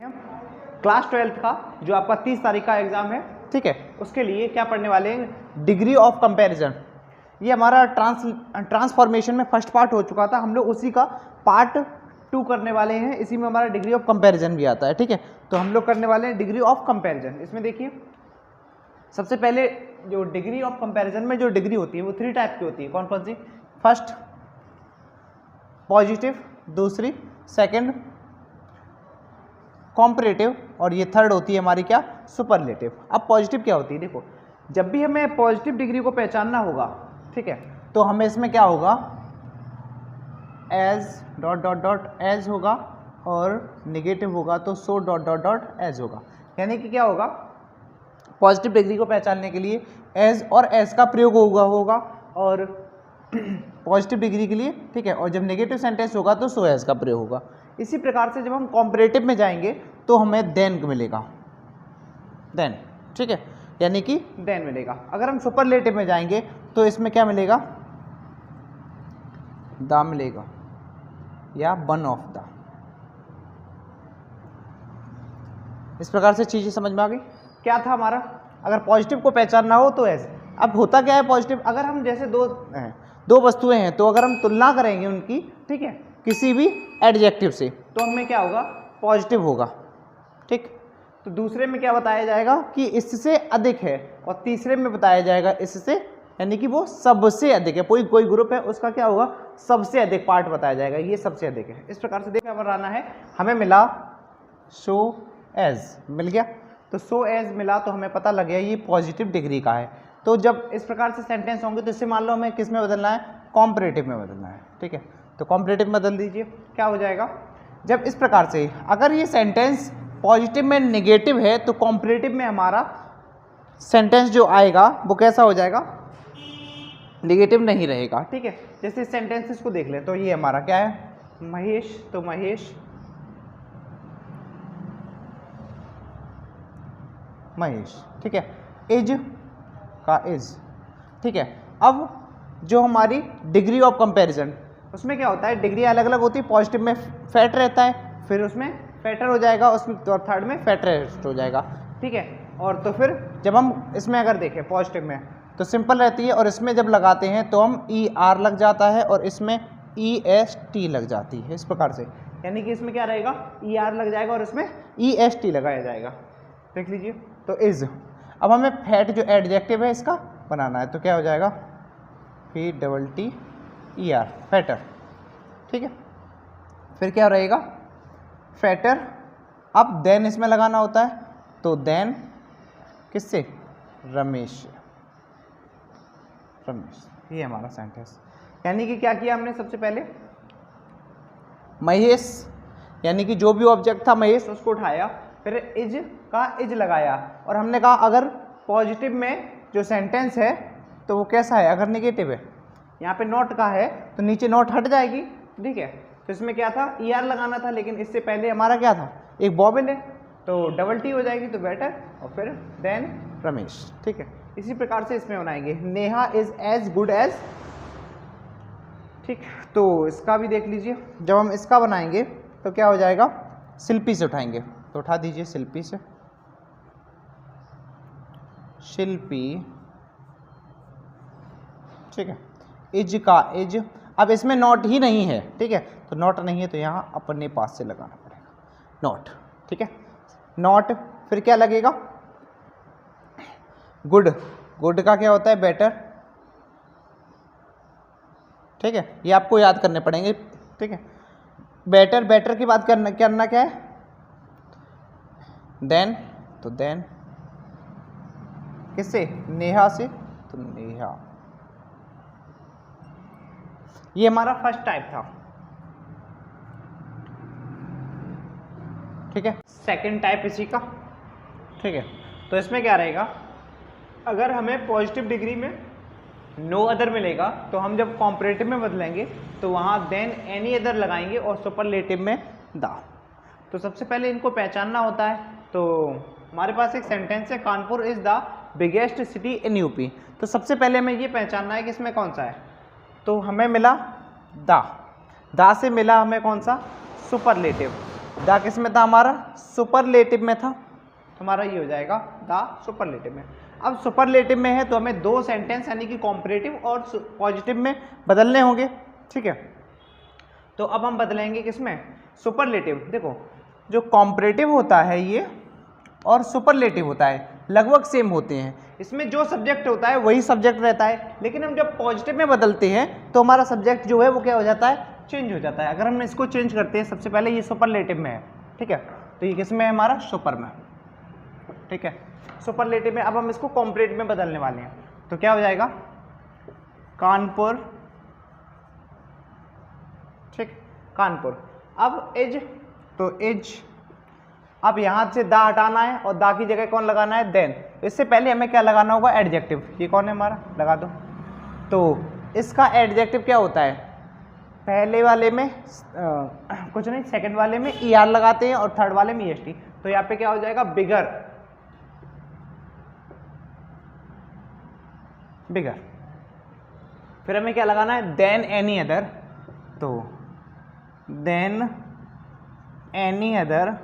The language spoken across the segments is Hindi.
क्लास 12th का जो आपका 30 तारीख का एग्जाम है, ठीक है, उसके लिए क्या पढ़ने वाले हैं, डिग्री ऑफ कंपैरिजन। ये हमारा ट्रांसफॉर्मेशन में फर्स्ट पार्ट हो चुका था, हम लोग उसी का पार्ट 2 करने वाले हैं। इसी में हमारा डिग्री ऑफ कंपैरिजन भी आता है, ठीक है। तो हम लोग करने वाले हैं डिग्री ऑफ कंपैरिजन। इसमें देखिए सबसे पहले जो डिग्री ऑफ कंपैरिजन में जो डिग्री होती है वो 3 टाइप की होती है। कौन कौन सी? फर्स्ट पॉजिटिव, दूसरी सेकंड कॉम्परेटिव, और ये थर्ड होती है हमारी क्या, सुपरलेटिव। अब पॉजिटिव क्या होती है, देखो जब भी हमें पॉजिटिव डिग्री को पहचानना होगा, ठीक है, तो हमें इसमें क्या होगा, as dot dot dot as होगा, और नेगेटिव होगा तो so dot dot dot as होगा। यानी कि क्या होगा, पॉजिटिव डिग्री को पहचानने के लिए एज और एज का प्रयोग होगा और पॉजिटिव डिग्री के लिए, ठीक है, और जब नेगेटिव सेंटेंस होगा तो सो एज का प्रयोग होगा। इसी प्रकार से जब हम कॉम्परेटिव में जाएंगे तो हमें देन मिलेगा, देन, ठीक है, यानी कि देन मिलेगा। अगर हम सुपरलेटिव में जाएंगे तो इसमें क्या मिलेगा, द मिलेगा या वन ऑफ द। इस प्रकार से चीजें समझ में आ गई। क्या था हमारा, अगर पॉजिटिव को पहचानना हो तो एज। अब होता क्या है पॉजिटिव, अगर हम जैसे दो वस्तुएं हैं तो अगर हम तुलना करेंगे उनकी, ठीक है, किसी भी एडजेक्टिव से, तो हमें क्या होगा, पॉजिटिव होगा, ठीक। तो दूसरे में क्या बताया जाएगा कि इससे अधिक है, और तीसरे में बताया जाएगा इससे, यानी कि वो सबसे अधिक है। कोई ग्रुप है उसका क्या होगा, सबसे अधिक पार्ट बताया जाएगा, ये सबसे अधिक है। इस प्रकार से देखा बनाना है, हमें मिला सो एज, मिल गया, तो सो एज मिला तो हमें पता लग गया ये पॉजिटिव डिग्री का है। तो जब इस प्रकार से सेंटेंस होंगे तो इससे मान लो हमें किस में बदलना है, कॉम्परेटिव में बदलना है, ठीक है। तो कॉम्परेटिव में बदल दीजिए, क्या हो जाएगा, जब इस प्रकार से अगर ये सेंटेंस पॉजिटिव में नेगेटिव है तो कॉम्परेटिव में हमारा सेंटेंस जो आएगा वो कैसा हो जाएगा, नेगेटिव नहीं रहेगा, ठीक है। जैसे सेंटेंसेस को देख ले तो ये हमारा क्या है, महेश, तो महेश महेश, ठीक है, इज का इज, ठीक है। अब जो हमारी डिग्री ऑफ कंपैरिजन, उसमें क्या होता है, डिग्री अलग अलग होती है। पॉजिटिव में फैट रहता है, फिर उसमें फैटर हो जाएगा, उसमें और थर्ड में फैटरेस्ट हो जाएगा, ठीक है। और तो फिर जब हम इसमें अगर देखें पॉजिटिव में तो सिंपल रहती है, और इसमें जब लगाते हैं तो हम ई आर लग जाता है और इसमें ई एस टी लग जाती है, इस प्रकार से। यानी कि इसमें क्या रहेगा, ई आर लग जाएगा और इसमें ई एस टी लगाया जाएगा, देख लीजिए। तो इज, अब हमें फैट जो एडजेक्टिव है इसका बनाना है, तो क्या हो जाएगा, F double T E R, fatter, ठीक है। फिर क्या रहेगा, फैटर। अब देन इसमें लगाना होता है, तो देन किससे, रमेश, रमेश, ये हमारा सेंटेंस। यानी कि क्या किया हमने, सबसे पहले महेश, यानी कि जो भी ऑब्जेक्ट था महेश, उसको उठाया, फिर इज का इज लगाया, और हमने कहा अगर पॉजिटिव में जो सेंटेंस है तो वो कैसा है, अगर नेगेटिव है, यहाँ पे नॉट का है तो नीचे नॉट हट जाएगी, ठीक है। तो इसमें क्या था, ई आर लगाना था, लेकिन इससे पहले हमारा क्या था, एक बॉबिल है, तो डबल टी हो जाएगी, तो बेटर, और फिर देन रमेश, ठीक है। इसी प्रकार से इसमें बनाएंगे, Neha is as good as, ठीक। तो इसका भी देख लीजिए, जब हम इसका बनाएंगे तो क्या हो जाएगा, शिल्पी से उठाएंगे, तो उठा दीजिए शिल्पी से, शिल्पी, ठीक है। इज का इज, अब इसमें नॉट ही नहीं है, ठीक है, तो नॉट नहीं है तो यहाँ अपने पास से लगाना पड़ेगा, नॉट, ठीक है, नॉट। फिर क्या लगेगा, गुड, गुड का क्या होता है, बेटर, ठीक है, ये आपको याद करने पड़ेंगे, ठीक है। बेटर, बेटर की बात करना क्या है, देन, तो देन किससे, नेहा से, तो नेहा। ये हमारा फर्स्ट टाइप था, ठीक है। सेकंड टाइप इसी का, ठीक है। तो इसमें क्या रहेगा, अगर हमें पॉजिटिव डिग्री में नो अदर मिलेगा तो हम जब कॉम्परेटिव में बदलेंगे तो वहाँ देन एनी अदर लगाएंगे और सुपरलेटिव में द। तो सबसे पहले इनको पहचानना होता है। तो हमारे पास एक सेंटेंस है, Kanpur is the biggest city in UP. तो सबसे पहले हमें ये पहचानना है कि इसमें कौन सा है, तो हमें मिला द से मिला हमें कौन सा, सुपरलेटिव, द किस में था हमारा? सुपरलेटिव में था, तो हमारा ये हो जाएगा द सुपरलेटिव में। अब सुपरलेटिव में है तो हमें दो सेंटेंस यानी कि कॉम्परेटिव और पॉजिटिव में बदलने होंगे, ठीक है। तो अब हम बदलेंगे किसमें? सुपरलेटिव। देखो जो कॉम्परेटिव होता है ये और सुपरलेटिव होता है लगभग सेम होते हैं, इसमें जो सब्जेक्ट होता है वही सब्जेक्ट रहता है, लेकिन हम जब पॉजिटिव में बदलते हैं तो हमारा सब्जेक्ट जो है वो क्या हो जाता है? चेंज हो जाता है। अगर हम इसको चेंज करते हैं, सबसे पहले ये सुपरलेटिव में है, ठीक है, तो ये किस में है हमारा? सुपर में, ठीक है, सुपरलेटिव में। अब हम इसको कॉम्परेटिव में बदलने वाले हैं, तो क्या हो जाएगा? कानपुर, ठीक, कानपुर। अब एज, तो एज, अब यहां से दा हटाना है और दा की जगह कौन लगाना है? देन। इससे पहले हमें क्या लगाना होगा? एडजेक्टिव। ये कौन है हमारा? लगा दो। तो इसका एडजेक्टिव क्या होता है? पहले वाले में कुछ नहीं, सेकंड वाले में ER लगाते हैं और थर्ड वाले में EST। तो यहाँ पे क्या हो जाएगा? बिगर, बिगर। फिर हमें क्या लगाना है? देन एनी अदर, तो देन एनी अदर।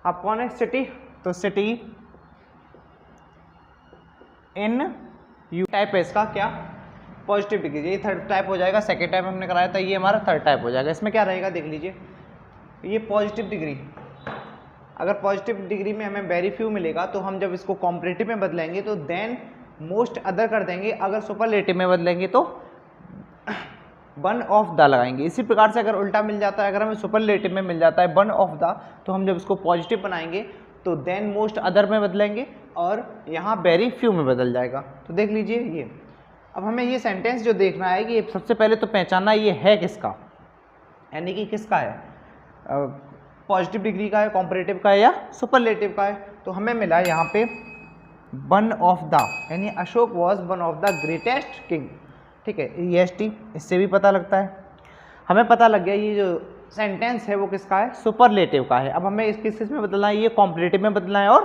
अब कौन है? सिटी, तो सिटी इन यू। टाइप है इसका क्या? Positive degree. ये थर्ड टाइप हो जाएगा, सेकेंड टाइप हमने कराया था, ये हमारा थर्ड टाइप हो जाएगा। इसमें क्या रहेगा देख लीजिए, ये पॉजिटिव डिग्री। अगर पॉजिटिव डिग्री में हमें वेरी फ्यू मिलेगा तो हम जब इसको कॉम्परेटिव में बदलेंगे तो देन मोस्ट अदर कर देंगे, अगर सुपरलेटिव में बदलेंगे तो वन ऑफ द लगाएंगे। इसी प्रकार से अगर उल्टा मिल जाता है, अगर हमें सुपरलेटिव में मिल जाता है वन ऑफ द, तो हम जब इसको पॉजिटिव बनाएंगे तो देन मोस्ट अदर में बदलेंगे और यहाँ वेरी फ्यू में बदल जाएगा। तो देख लीजिए ये। अब हमें ये सेंटेंस जो देखना है कि सबसे पहले तो पहचानना ये है किसका, यानी कि किसका है, पॉजिटिव डिग्री का है, कॉम्परेटिव का है या सुपरलेटिव का है। तो हमें मिला यहाँ पे वन ऑफ द, यानी Ashok was one of the greatest king, ठीक है, EST। इससे भी पता लगता है, हमें पता लग गया ये जो सेंटेंस है वो किसका है? सुपरलेटिव का है। अब हमें इस किस में बदलना है? ये कॉम्परेटिव में बदलना है और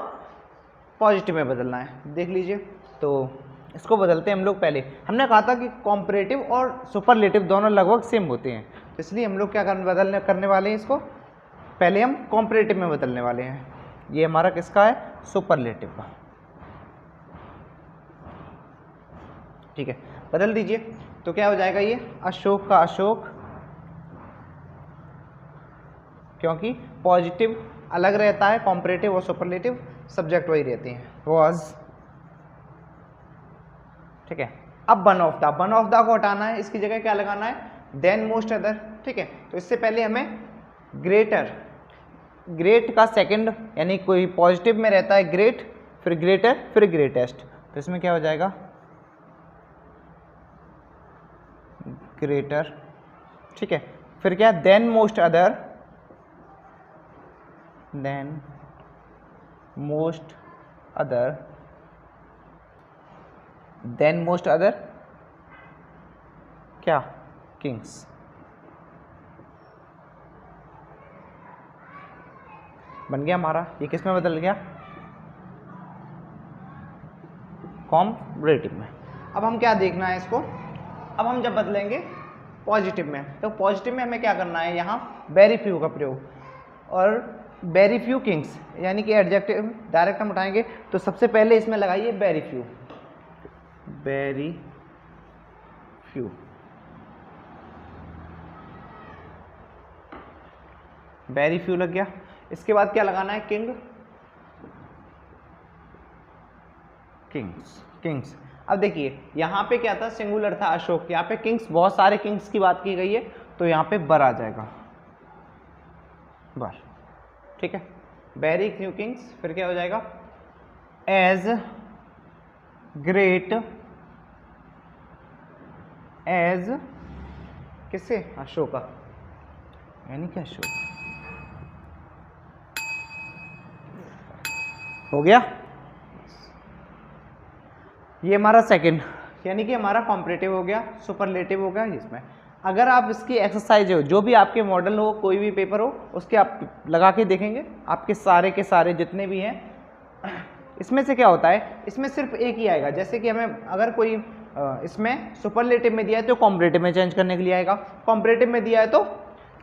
पॉजिटिव में बदलना है। देख लीजिए, तो इसको बदलते हैं हम लोग। पहले हमने कहा था कि कॉम्परेटिव और सुपरलेटिव दोनों लगभग सेम होते हैं, तो इसलिए हम लोग क्या करने वाले हैं इसको, पहले हम कॉम्परेटिव में बदलने वाले हैं। ये हमारा किसका है? सुपरलेटिव का, ठीक है, बदल दीजिए। तो क्या हो जाएगा ये? अशोक का अशोक, क्योंकि पॉजिटिव अलग रहता है, कॉम्परेटिव और सुपरलेटिव सब्जेक्ट वही रहते हैं, वॉज, ठीक है। अब one of the, one of the को हटाना है, इसकी जगह क्या लगाना है? देन मोस्ट अदर, ठीक है। तो इससे पहले हमें ग्रेटर, ग्रेट का सेकंड, यानी कोई पॉजिटिव में रहता है ग्रेट, फिर ग्रेटर, फिर ग्रेटेस्ट, तो इसमें क्या हो जाएगा? ग्रेटर, ठीक है। फिर क्या? Than most other, than most other, than most other क्या? किंग्स। बन गया हमारा। ये किस में बदल गया? कॉम्परेटिव में। अब हम क्या देखना है इसको, अब हम जब बदलेंगे पॉजिटिव में, तो पॉजिटिव में हमें क्या करना है? यहाँ वेरी फ्यू का प्रयोग, और वेरी फ्यू किंग्स, यानी कि एडजेक्टिव डायरेक्ट हम उठाएंगे, तो सबसे पहले इसमें लगाइए very few, very few, very few लग गया। इसके बाद क्या लगाना है? King, Kings, Kings. अब देखिए यहाँ पे क्या था? सिंगुलर था अशोक, यहाँ पे किंग्स, बहुत सारे किंग्स की बात की गई है, तो यहाँ पे बर आ जाएगा, बर, ठीक है। वेरी फ्यू किंग्स, फिर क्या हो जाएगा? एज ग्रेट एज, किससे? अशोका, यानी कि अशोक। हो गया ये हमारा सेकंड, यानी कि हमारा कॉम्परेटिव हो गया, सुपरलेटिव हो गया। इसमें अगर आप इसकी एक्सरसाइज हो, जो भी आपके मॉडल हो, कोई भी पेपर हो, उसके आप लगा के देखेंगे, आपके सारे के सारे जितने भी हैं, इसमें से क्या होता है? इसमें सिर्फ एक ही आएगा। जैसे कि हमें अगर कोई इसमें सुपरलेटिव में दिया है तो कॉम्परेटिव में चेंज करने के लिए आएगा, कॉम्परेटिव में दिया है तो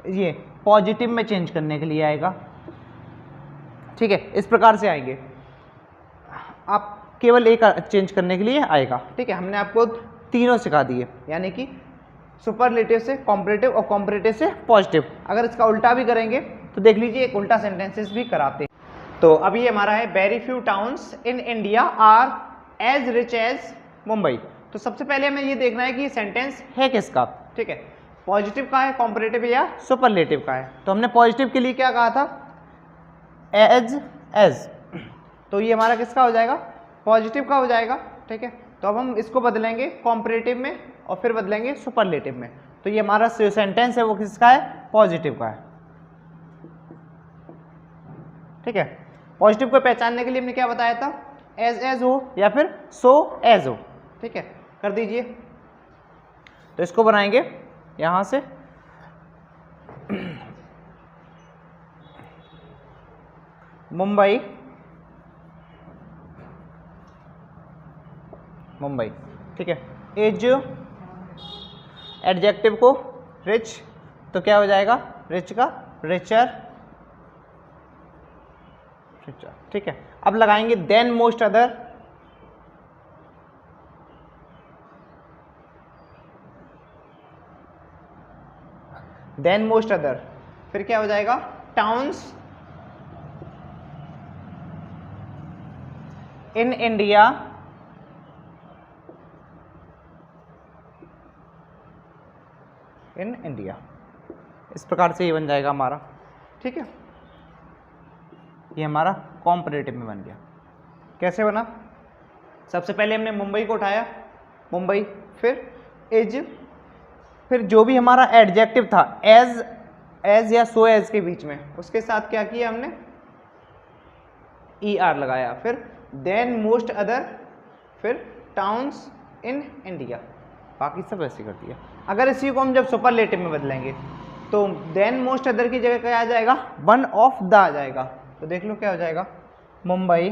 ये पॉजिटिव में चेंज करने के लिए आएगा। ठीक है, इस प्रकार से आएंगे, आप केवल एक चेंज करने के लिए आएगा। ठीक है, हमने आपको तीनों सिखा दिए, यानी कि सुपरलेटिव से कॉम्परेटिव और कॉम्परेटिव से पॉजिटिव। अगर इसका उल्टा भी करेंगे तो देख लीजिए, एक उल्टा सेंटेंसेस भी कराते हैं। तो अभी ये हमारा है very few towns in India are as rich as Mumbai. तो सबसे पहले हमें ये देखना है कि ये सेंटेंस है किसका। ठीक है, पॉजिटिव का है, कॉम्परेटिव या सुपरलेटिव का है। तो हमने पॉजिटिव के लिए क्या कहा था, एज। तो ये हमारा किसका हो जाएगा, पॉजिटिव का हो जाएगा। ठीक है, तो अब हम इसको बदलेंगे कॉम्परेटिव में और फिर बदलेंगे सुपरलेटिव में। तो ये हमारा सेंटेंस है वो किसका है, पॉजिटिव का है। ठीक है, पॉजिटिव को पहचानने के लिए हमने क्या बताया था, एज हो या फिर सो एज हो। ठीक है, कर दीजिए। तो इसको बनाएंगे यहां से, मुंबई मुंबई। ठीक है, एज एडजेक्टिव को रिच, तो क्या हो जाएगा, रिच का रिचर। ठीक है, अब लगाएंगे than most other, than most other, फिर क्या हो जाएगा, towns in India in India. इस प्रकार से ये बन जाएगा हमारा। ठीक है, ये हमारा कॉम्परेटिव में बन गया। कैसे बना, सबसे पहले हमने मुंबई को उठाया, मुंबई, फिर एज, फिर जो भी हमारा एडजेक्टिव था एज या सो एज के बीच में, उसके साथ क्या किया हमने, ER लगाया, फिर देन मोस्ट अदर, फिर टाउन्स इन इंडिया, बाकी सब ऐसे कर दिया। अगर इसी को हम जब सुपरलेटिव में बदलेंगे तो देन मोस्ट अदर की जगह क्या आ जाएगा, वन ऑफ द आ जाएगा। तो देख लो क्या हो जाएगा, मुंबई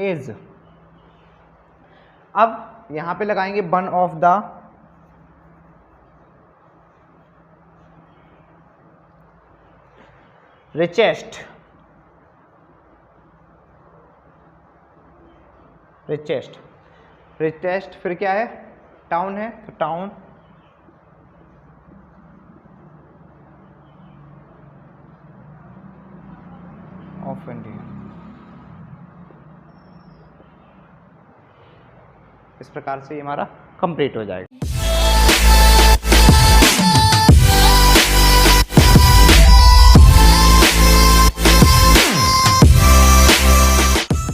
इज। अब यहां पे लगाएंगे one of the, richest, richest, richest, फिर क्या है, टाउन है, तो टाउन ऑफ इंडिया। इस प्रकार से ये हमारा कंप्लीट हो जाएगा।